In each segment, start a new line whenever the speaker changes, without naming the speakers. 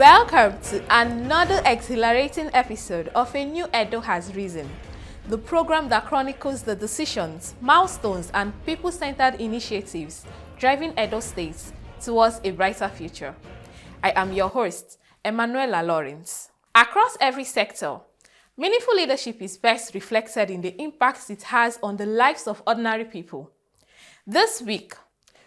Welcome to another exhilarating episode of A New Edo Has Risen, the program that chronicles the decisions, milestones, and people-centered initiatives driving Edo State towards a brighter future. I am your host, Emanuela Lawrence. Across every sector, meaningful leadership is best reflected in the impacts it has on the lives of ordinary people. This week,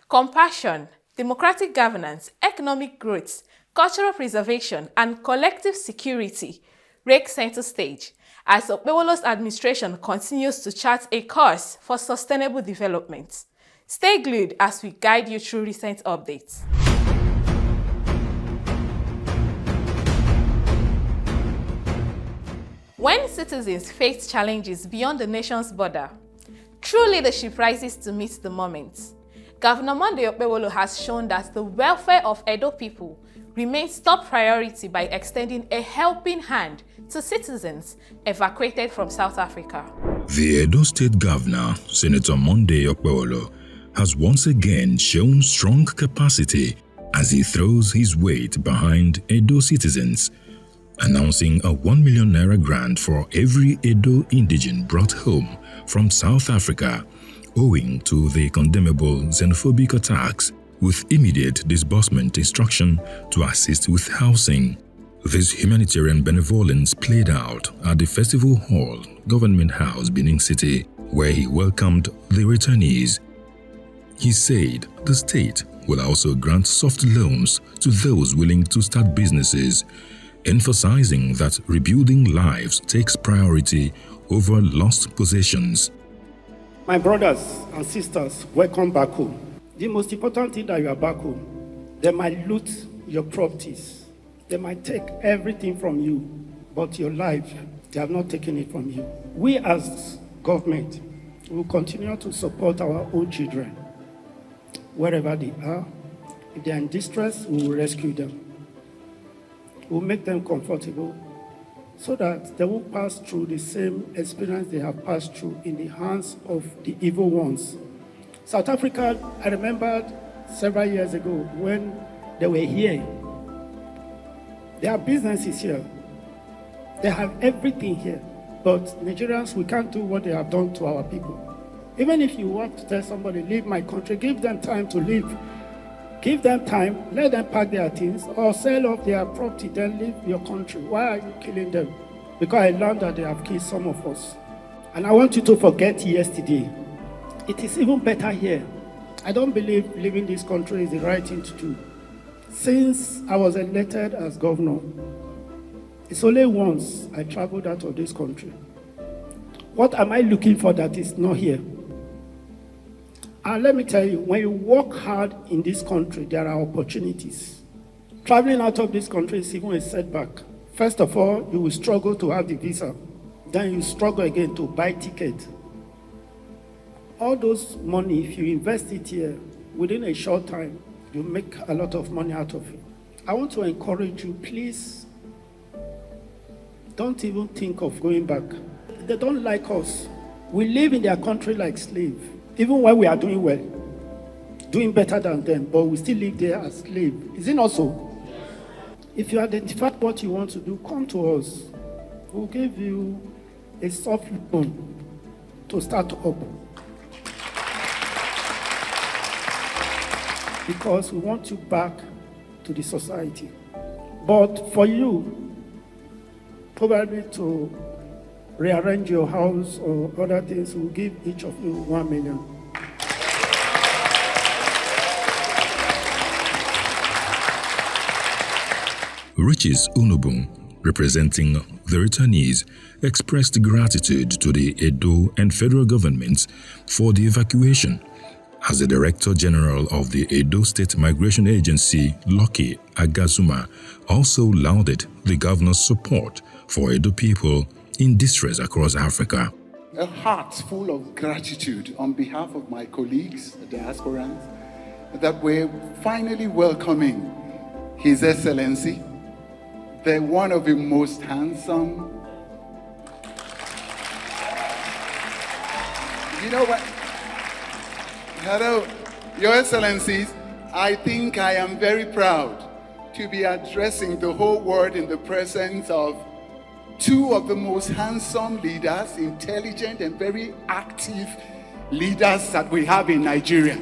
compassion, democratic governance, economic growth, cultural preservation, and collective security rake center stage as Okpebholo's administration continues to chart a course for sustainable development. Stay glued as we guide you through recent updates. When citizens face challenges beyond the nation's border, true leadership rises to meet the moment. Governor Monday Okpebholo has shown that the welfare of Edo people remains top priority by extending a helping hand to citizens evacuated from South Africa.
The Edo State Governor, Senator Monday Okpebholo, has once again shown strong capacity as he throws his weight behind Edo citizens, announcing a 1 million naira grant for every Edo indigene brought home from South Africa owing to the condemnable xenophobic attacks, with immediate disbursement instruction to assist with housing. This humanitarian benevolence played out at the Festival Hall, Government House, Benin City, where he welcomed the returnees. He said the state will also grant soft loans to those willing to start businesses, emphasizing that rebuilding lives takes priority over lost possessions.
My brothers and sisters, welcome back home. The most important thing that you are back home, they might loot your properties. They might take everything from you, but your life, they have not taken it from you. We as government will continue to support our own children, wherever they are. If they are in distress, we will rescue them. We'll make them comfortable so that they won't pass through the same experience they have passed through in the hands of the evil ones. South Africa, I remembered several years ago when they were here. Their business is here. They have everything here. But Nigerians, we can't do what they have done to our people. Even if you want to tell somebody, leave my country, give them time to leave. Give them time, let them pack their things, or sell off their property, then leave your country. Why are you killing them? Because I learned that they have killed some of us. And I want you to forget yesterday. It is even better here. I don't believe leaving this country is the right thing to do. Since I was elected as governor, it's only once I traveled out of this country. What am I looking for that is not here? And let me tell you, when you work hard in this country, there are opportunities. Traveling out of this country is even a setback. First of all, you will struggle to have the visa. Then you struggle again to buy ticket. All those money, if you invest it here, within a short time, you make a lot of money out of it. I want to encourage you, please, don't even think of going back. They don't like us. We live in their country like slaves, even when we are doing well, doing better than them, but we still live there as slaves. Is it not so? If you identify what you want to do, come to us. We'll give you a soft loan to start up. Because we want you back to the society. But for you, probably to rearrange your house or other things, we'll give each of you 1 million.
Riches Unubun, representing the returnees, expressed gratitude to the Edo and federal governments for the evacuation. As the Director General of the Edo State Migration Agency, Lucky Agazuma, also lauded the governor's support for Edo people in distress across Africa.
A heart full of gratitude on behalf of my colleagues, the diasporans, that we're finally welcoming His Excellency, the one of the most handsome. You know what? Hello, Your Excellencies, I think I am very proud to be addressing the whole world in the presence of two of the most handsome leaders, intelligent and very active leaders that we have in Nigeria.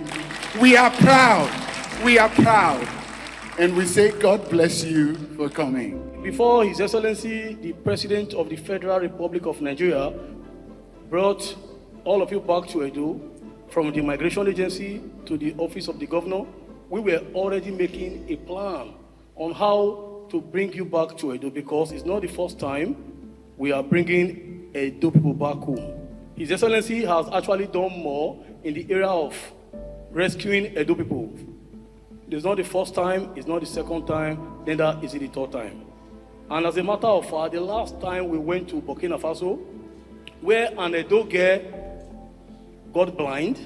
We are proud. We are proud. And we say, God bless you for coming.
Before His Excellency, the President of the Federal Republic of Nigeria brought all of you back to Edo, from the Migration Agency to the Office of the Governor, we were already making a plan on how to bring you back to Edo, because it's not the first time we are bringing Edo people back home. His Excellency has actually done more in the area of rescuing Edo people. It's not the first time, it's not the second time, neither is it the third time. And as a matter of fact, the last time we went to Burkina Faso, where an Edo girl got blind,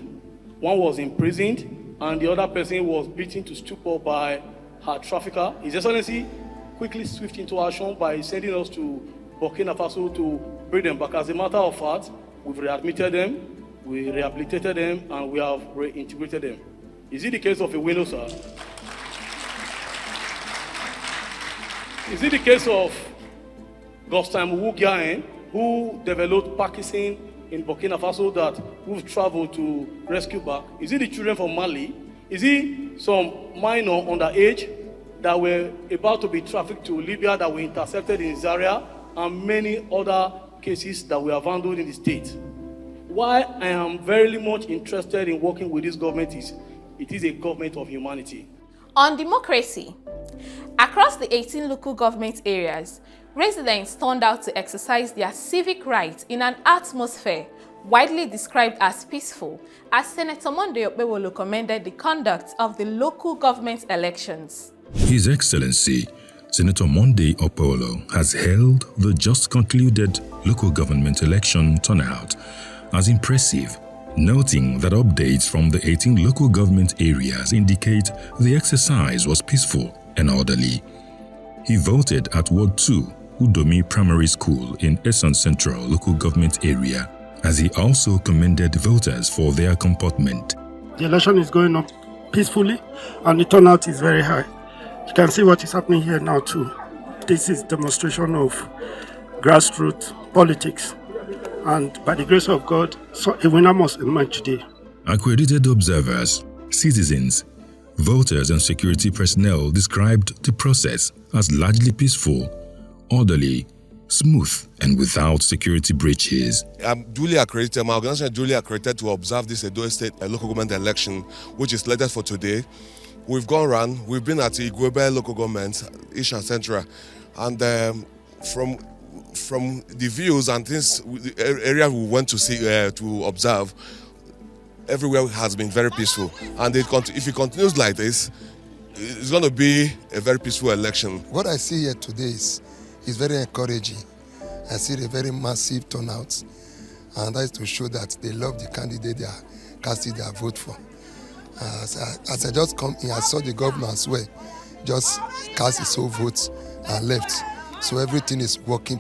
one was imprisoned, and the other person was beaten to stupor by her trafficker. His Excellency quickly switched into action by sending us to Burkina Faso to bring them back. As a matter of fact, we've readmitted them, we rehabilitated them, and we have reintegrated them. Is it the case of a window, sir? Is it the case of Gostam Wugiaen, who developed Parkinson in Burkina Faso, that we've traveled to rescue back? Is it the children from Mali? Is it some minor underage that were about to be trafficked to Libya that were intercepted in Zaria, and many other cases that we have handled in the state? Why I am very much interested in working with this government is it is a government of humanity.
On democracy, across the 18 local government areas, residents turned out to exercise their civic rights in an atmosphere widely described as peaceful, as Senator Monday Okpebholo commended the conduct of the local government elections.
His Excellency, Senator Monday Okpebholo, has hailed the just concluded local government election turnout as impressive, noting that updates from the 18 local government areas indicate the exercise was peaceful and orderly. He voted at Ward 2, Udomi Primary School in Esan Central local government area, as he also commended voters for their comportment.
The election is going on peacefully and the turnout is very high. You can see what is happening here now too. This is demonstration of grassroots politics. And by the grace of God, so a winner must emerge today.
Accredited observers, citizens, voters and security personnel described the process as largely peaceful, orderly, smooth and without security breaches.
I'm duly accredited, my organization is duly accredited to observe this Edo State local government election, which is slated for today. We've gone around, we've been at Okpebholo local government, East and Central, and from the views and things, the area we went to see, to observe, everywhere has been very peaceful. And if it continues like this, it's going to be a very peaceful election.
What I see here today is very encouraging. I see a very massive turnout, and that is to show that they love the candidate they are casting their vote for. As I just come in, I saw the governor as well, just cast his own votes and left. So everything is working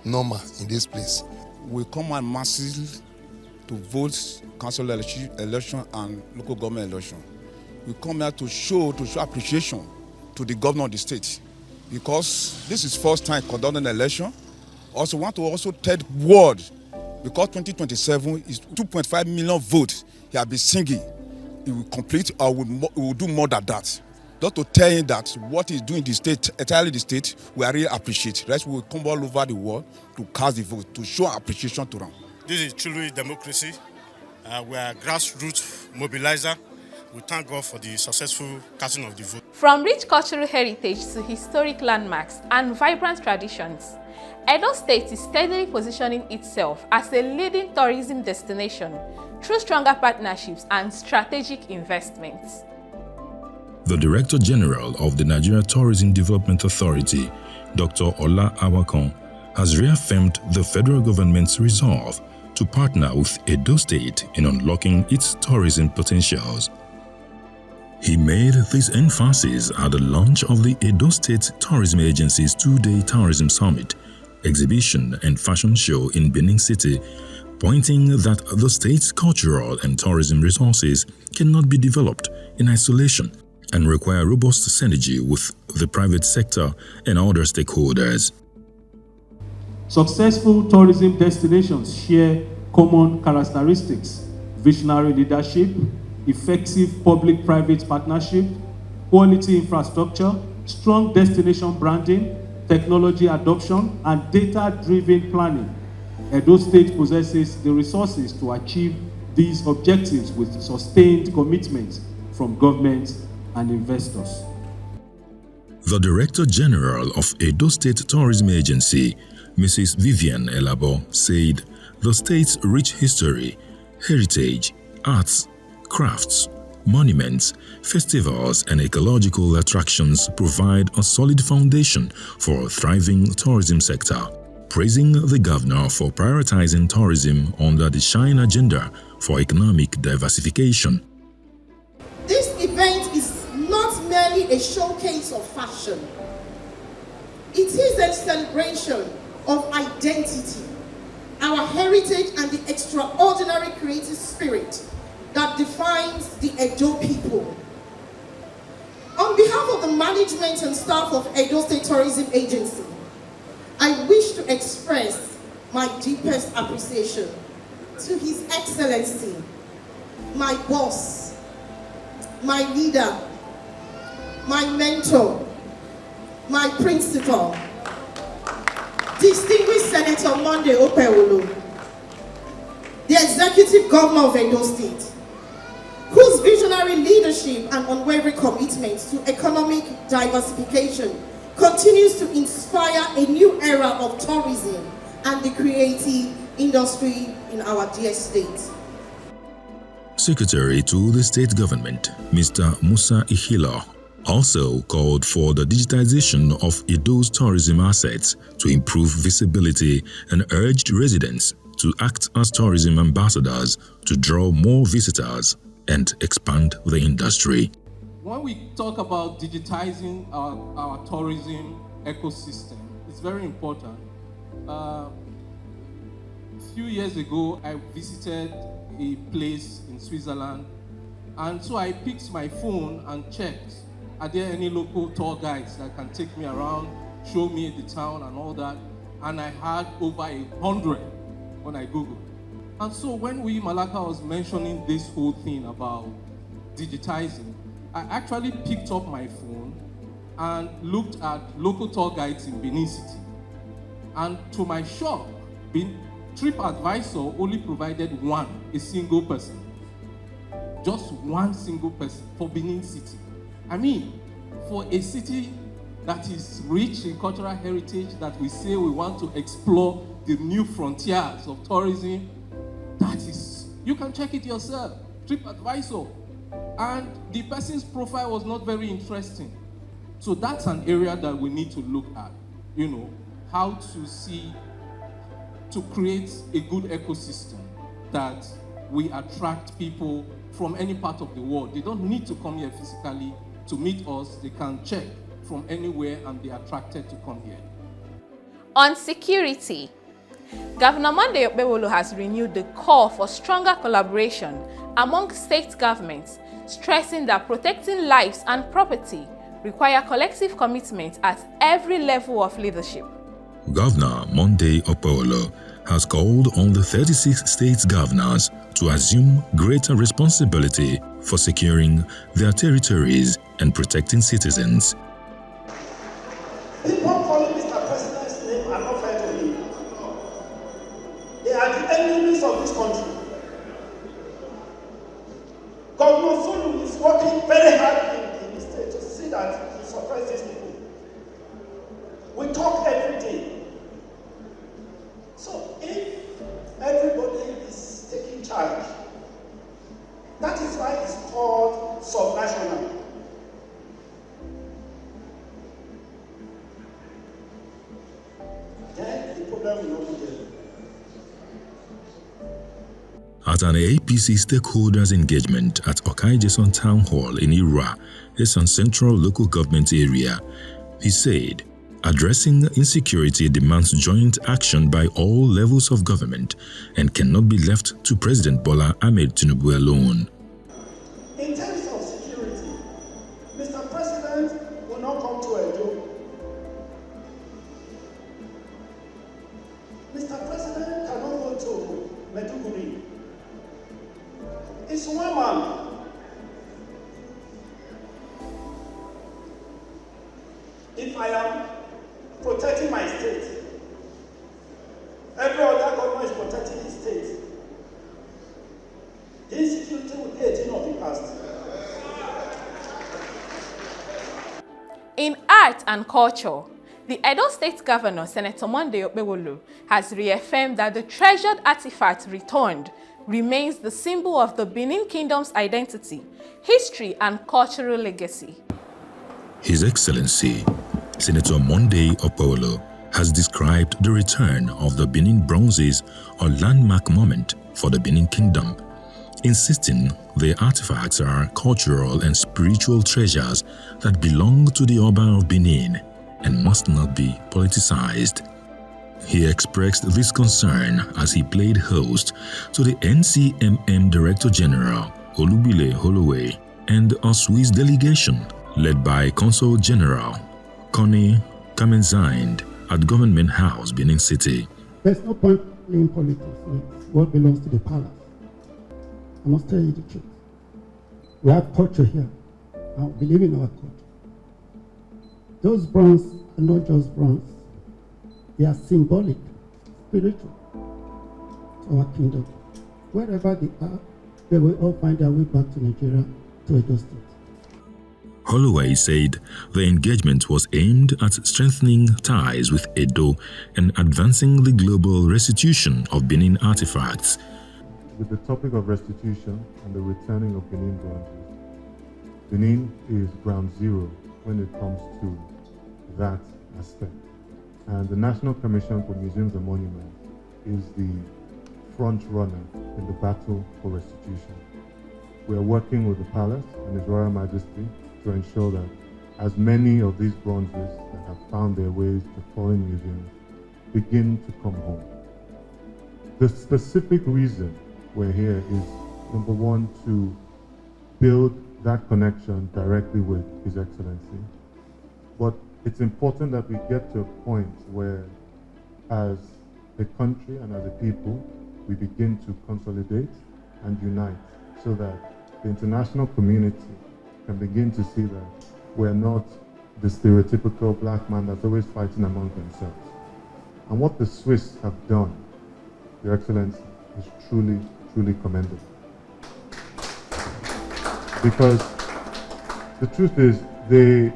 normal in this place.
We come and massively to vote council election and local government election. We come here to show appreciation to the governor of the state, because this is first time conducting an election. Also want to tell the world, because 2027 is 2.5 million votes he has been singing. He will complete or we will do more than that. Just to tell him that what he's doing in the state, entirely the state, we really appreciate. Rest we will come all over the world to cast the vote, to show appreciation to them.
This is truly democracy. We are a grassroots mobilizer. We thank God for the successful casting of the vote.
From rich cultural heritage to historic landmarks and vibrant traditions, Edo State is steadily positioning itself as a leading tourism destination through stronger partnerships and strategic investments.
The Director General of the Nigeria Tourism Development Authority, Dr. Ola Awakon, has reaffirmed the federal government's resolve to partner with Edo State in unlocking its tourism potentials. He made this emphasis at the launch of the Edo State Tourism Agency's two-day tourism summit, exhibition and fashion show in Benin City, pointing that the state's cultural and tourism resources cannot be developed in isolation and require robust synergy with the private sector and other stakeholders.
Successful tourism destinations share common characteristics: visionary leadership, effective public-private partnership, quality infrastructure, strong destination branding, technology adoption, and data-driven planning. Edo State possesses the resources to achieve these objectives with sustained commitment from government and investors.
The Director General of Edo State Tourism Agency, Mrs. Vivian Elabo, said the state's rich history, heritage, arts, crafts, monuments, festivals, and ecological attractions provide a solid foundation for a thriving tourism sector, praising the governor for prioritizing tourism under the Shine Agenda for economic diversification.
This event is not merely a showcase of fashion. It is a celebration of identity, our heritage, and the extraordinary creative spirit that defines the Edo people. On behalf of the management and staff of Edo State Tourism Agency, I wish to express my deepest appreciation to His Excellency, my boss, my leader, my mentor, my principal, distinguished Senator Monday Okpebholo, the Executive Governor of Edo State, whose visionary leadership and unwavering commitment to economic diversification continues to inspire a new era of tourism and the creative industry in our dear state.
Secretary to the state government, Mr. Musa Ihilo, also called for the digitization of Edo's tourism assets to improve visibility and urged residents to act as tourism ambassadors to draw more visitors and expand the industry.
When we talk about digitizing our tourism ecosystem, it's very important. A few years ago, I visited a place in Switzerland, and so I picked my phone and checked, are there any local tour guides that can take me around, show me the town and all that? And I had over 100 when I Googled. And so when Malaka was mentioning this whole thing about digitizing, I actually picked up my phone and looked at local tour guides in Benin City. And to my shock, TripAdvisor only provided a single person. Just one single person for Benin City. I mean, for a city that is rich in cultural heritage, that we say we want to explore the new frontiers of tourism, that is, you can check it yourself, TripAdvisor. And the person's profile was not very interesting. So that's an area that we need to look at, how to create a good ecosystem that we attract people from any part of the world. They don't need to come here physically to meet us. They can check from anywhere and they're attracted to come here.
On security, Governor Monday Okpebholo has renewed the call for stronger collaboration among state governments, stressing that protecting lives and property require collective commitment at every level of leadership.
Governor Monday Okpebholo has called on the 36 state governors to assume greater responsibility for securing their territories and protecting citizens.
People calling Mr. President's name are not fair to him. They are the enemies of this country. Governor Zulu is working very hard in the state to see that he suppresses people. We talk every day. So if everybody is taking charge, that is why it's called subnational. Then the problem will not be there.
At an APC stakeholders engagement at Okaijeson Town Hall in Ira, Esan Central Local Government Area, he said, addressing insecurity demands joint action by all levels of government and cannot be left to President Bola Ahmed Tinubu alone.
In terms of security, Mr. Meduguri. It's one man. If I am protecting my state, every other government is protecting his state. The insecurity will be a thing of the past.
In art and culture, the Edo State Governor, Senator Monday Okpebholo, has reaffirmed that the treasured artifact returned remains the symbol of the Benin Kingdom's identity, history, and cultural legacy.
His Excellency, Senator Monday Okpebholo, has described the return of the Benin bronzes a landmark moment for the Benin Kingdom, insisting the artifacts are cultural and spiritual treasures that belong to the Oba of Benin and must not be politicized. He expressed this concern as he played host to the NCMM Director General Olubile Holloway and a Swiss delegation led by Consul General Connie Kamenzind at Government House, Benin City.
There's no point playing politics with what belongs to the palace. I must tell you the truth. We have culture here. I believe in our culture. Those bronze are not just bronze. They are symbolic, spiritual to our kingdom. Wherever they are, they will all find their way back to Nigeria, to Edo State.
Holloway said the engagement was aimed at strengthening ties with Edo and advancing the global restitution of Benin artifacts.
With the topic of restitution and the returning of Benin bronzes, Benin is ground zero when it comes to that aspect. And the National Commission for Museums and Monuments is the front runner in the battle for restitution. We are working with the Palace and His Royal Majesty to ensure that as many of these bronzes that have found their ways to foreign museums begin to come home. The specific reason we're here is, number one, to build that connection directly with His Excellency. But it's important that we get to a point where, as a country and as a people, we begin to consolidate and unite so that the international community can begin to see that we're not the stereotypical black man that's always fighting among themselves. And what the Swiss have done, Your Excellency, is truly, truly commendable. Because the truth is, they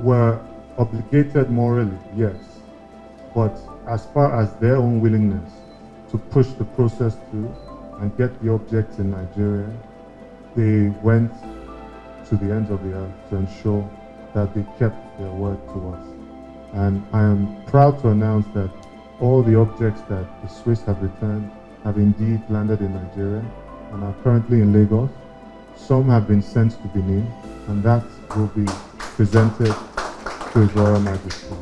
were obligated morally, yes, but as far as their own willingness to push the process through and get the objects in Nigeria, they went to the ends of the earth to ensure that they kept their word to us. And I am proud to announce that all the objects that the Swiss have returned have indeed landed in Nigeria and are currently in Lagos. Some have been sent to Benin, and that will be presented to His Royal Majesty.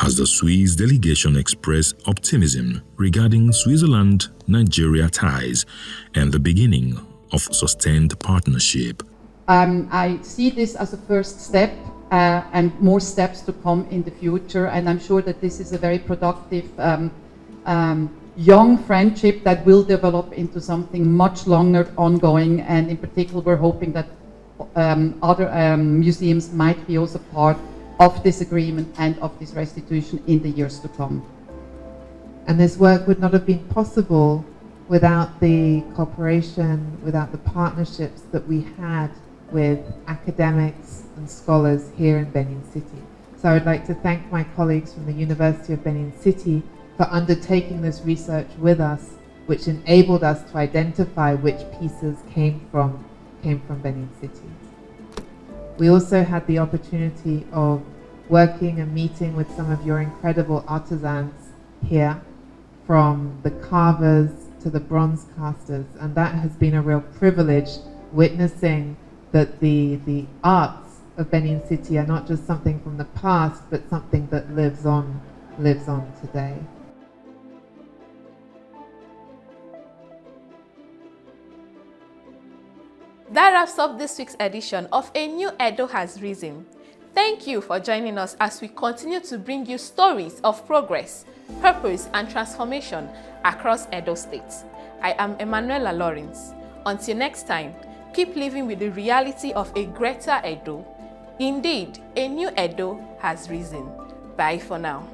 As the Swiss delegation expressed optimism regarding Switzerland-Nigeria ties and the beginning of sustained partnership.
I see this as a first step and more steps to come in the future, and I'm sure that this is a very productive young friendship that will develop into something much longer ongoing, and in particular we're hoping that other museums might be also part of this agreement and of this restitution in the years to come.
And this work would not have been possible without the cooperation, without the partnerships that we had with academics and scholars here in Benin City. So I would like to thank my colleagues from the University of Benin City for undertaking this research with us, which enabled us to identify which pieces came from Benin City. We also had the opportunity of working and meeting with some of your incredible artisans here, from the carvers to the bronze casters, and that has been a real privilege, witnessing that the arts of Benin City are not just something from the past, but something that lives on today.
That wraps up this week's edition of A New Edo Has Risen. Thank you for joining us as we continue to bring you stories of progress, purpose, and transformation across Edo State. I am Emanuela Lawrence. Until next time, keep living with the reality of a greater Edo. Indeed, a new Edo has risen. Bye for now.